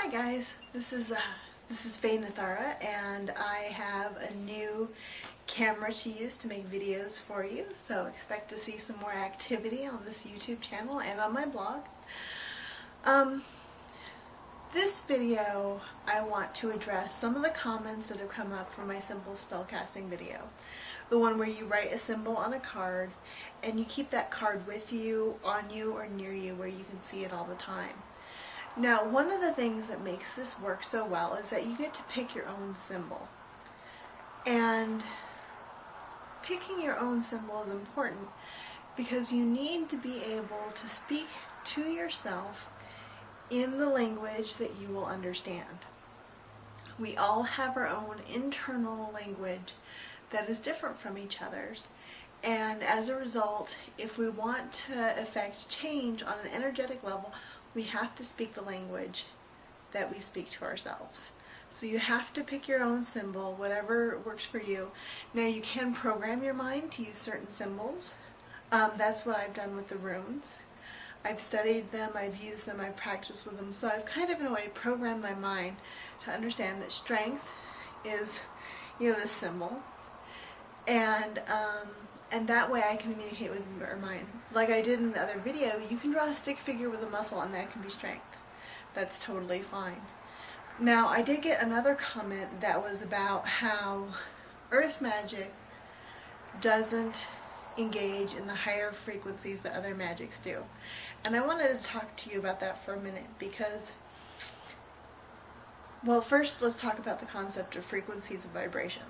Hi guys, this is Faye Nathara, and I have a new camera to use to make videos for you, so expect to see some more activity on this YouTube channel and on my blog. This video I want to address some of the comments that have come up from my simple spellcasting video. The one where you write a symbol on a card and you keep that card with you, on you, or near you where you can see it all the time. Now, one of the things that makes this work so well is that you get to pick your own symbol. And picking your own symbol is important because you need to be able to speak to yourself in the language that you will understand. We all have our own internal language that is different from each other's. And as a result, if we want to effect change on an energetic level, we have to speak the language that we speak to ourselves. So you have to pick your own symbol, whatever works for you. Now you can program your mind to use certain symbols. That's what I've done with the runes. I've studied them, I've used them, I've practiced with them. So I've kind of in a way programmed my mind to understand that strength is, this symbol. And that way I can communicate with your mind. Like I did in the other video, you can draw a stick figure with a muscle and that can be strength. That's totally fine. Now I did get another comment that was about how earth magic doesn't engage in the higher frequencies that other magics do. And I wanted to talk to you about that for a minute because, well, first let's talk about the concept of frequencies of vibration.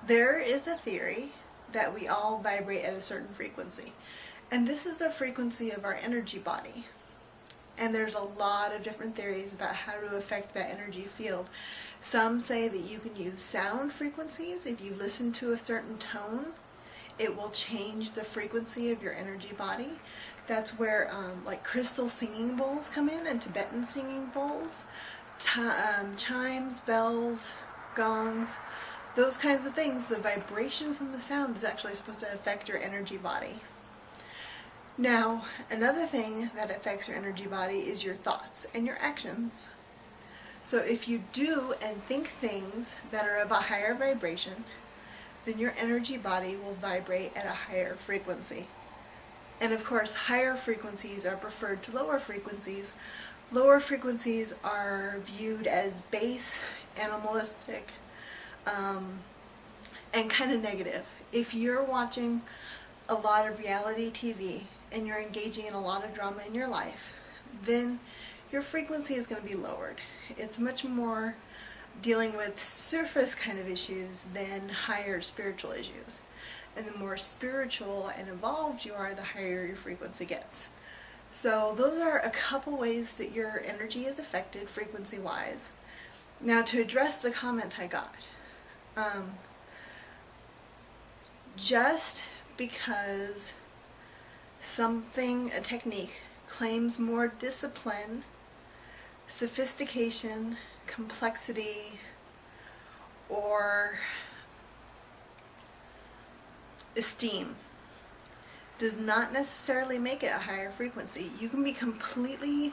There is a theory that we all vibrate at a certain frequency, and this is the frequency of our energy body. And there's a lot of different theories about how to affect that energy field. Some say that you can use sound frequencies. If you listen to a certain tone, it will change the frequency of your energy body. That's where like crystal singing bowls come in, and Tibetan singing bowls, chimes, bells, gongs, those kinds of things. The vibration from the sound is actually supposed to affect your energy body. Now, another thing that affects your energy body is your thoughts and your actions. So if you do and think things that are of a higher vibration, then your energy body will vibrate at a higher frequency. And of course, higher frequencies are preferred to lower frequencies. Lower frequencies are viewed as base, animalistic, and kind of negative. If you're watching a lot of reality TV and you're engaging in a lot of drama in your life, then your frequency is going to be lowered. It's much more dealing with surface kind of issues than higher spiritual issues. And the more spiritual and evolved you are, the higher your frequency gets. So those are a couple ways that your energy is affected frequency-wise. Now to address the comment I got, just because something, a technique, claims more discipline, sophistication, complexity, or esteem, does not necessarily make it a higher frequency. You can be completely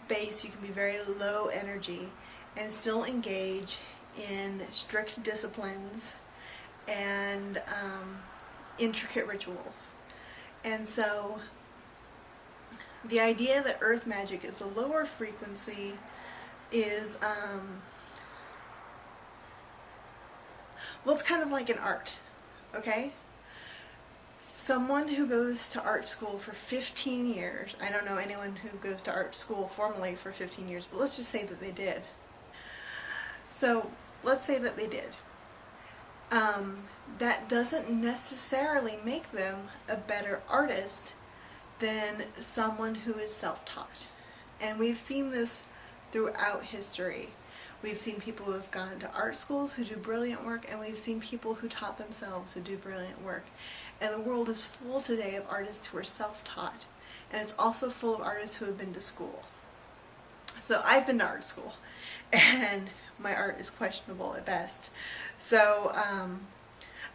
base, you can be very low energy, and still engage in strict disciplines and intricate rituals. And so the idea that earth magic is a lower frequency is, well, it's kind of like an art, okay? Someone who goes to art school for 15 years, I don't know anyone who goes to art school formally for 15 years, but let's just say that they did. So let's say that they did. That doesn't necessarily make them a better artist than someone who is self-taught. And we've seen this throughout history. We've seen people who have gone to art schools who do brilliant work, and we've seen people who taught themselves who do brilliant work. And the world is full today of artists who are self-taught. And it's also full of artists who have been to school. So I've been to art school, and my art is questionable at best. So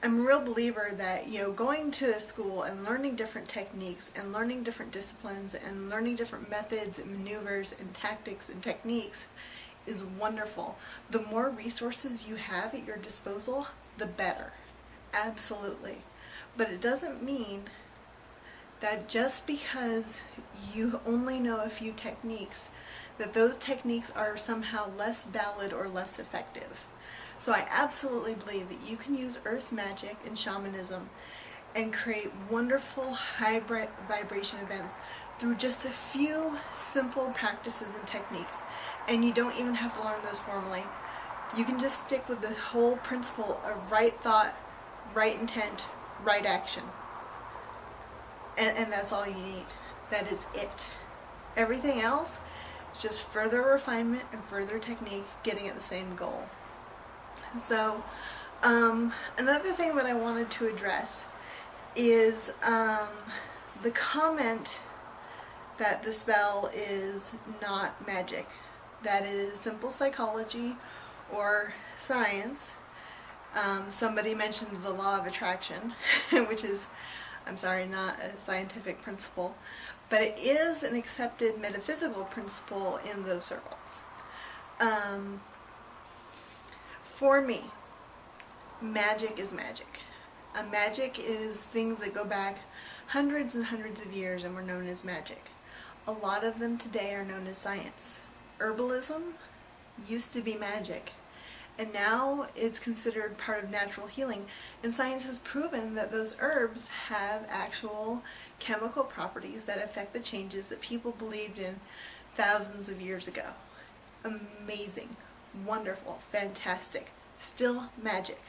I'm a real believer that, going to school and learning different techniques and learning different disciplines and learning different methods and maneuvers and tactics and techniques is wonderful. The more resources you have at your disposal, the better. Absolutely. But it doesn't mean that just because you only know a few techniques, that those techniques are somehow less valid or less effective. So I absolutely believe that you can use earth magic and shamanism and create wonderful high vibration events through just a few simple practices and techniques. And you don't even have to learn those formally. You can just stick with the whole principle of right thought, right intent, right action. And that's all you need. That is it. Everything else is just further refinement and further technique getting at the same goal. So, another thing that I wanted to address is the comment that the spell is not magic, that it is simple psychology or science. Somebody mentioned the law of attraction, which is, I'm sorry, not a scientific principle, but it is an accepted metaphysical principle in those circles. For me, magic is magic. Magic is things that go back hundreds and hundreds of years and were known as magic. A lot of them today are known as science. Herbalism used to be magic, and now it's considered part of natural healing, and science has proven that those herbs have actual chemical properties that affect the changes that people believed in thousands of years ago. Amazing, wonderful, fantastic, still magic.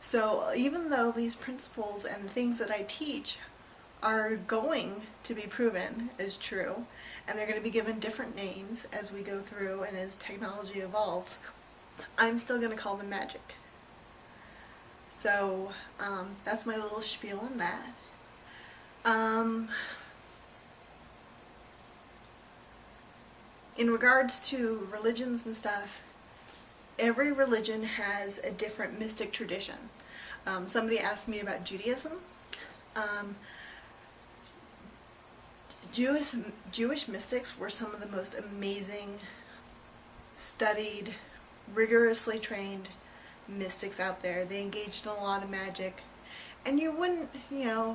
So even though these principles and the things that I teach are going to be proven as true, and they're going to be given different names as we go through and as technology evolves, I'm still going to call them magic. So that's my little spiel on that. In regards to religions and stuff, every religion has a different mystic tradition. Somebody asked me about Judaism. Jewish mystics were some of the most amazing, studied, rigorously trained mystics out there. They engaged in a lot of magic. And you wouldn't,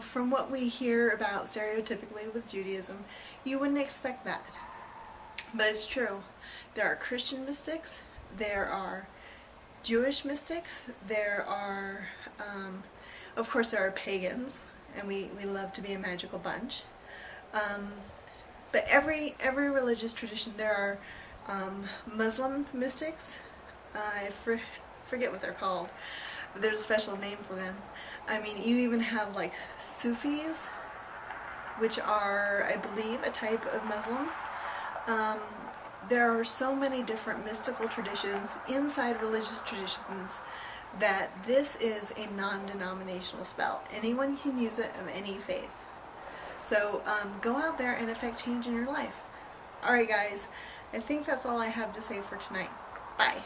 from what we hear about stereotypically with Judaism, you wouldn't expect that. But it's true. There are Christian mystics, there are Jewish mystics, there are, of course there are pagans, and we love to be a magical bunch. But every religious tradition, there are Muslim mystics. I forget what they're called, but there's a special name for them. I mean, you even have like Sufis, which are, I believe, a type of Muslim. There are so many different mystical traditions inside religious traditions that this is a non-denominational spell. Anyone can use it of any faith. So go out there and affect change in your life. Alright guys, I think that's all I have to say for tonight. Bye.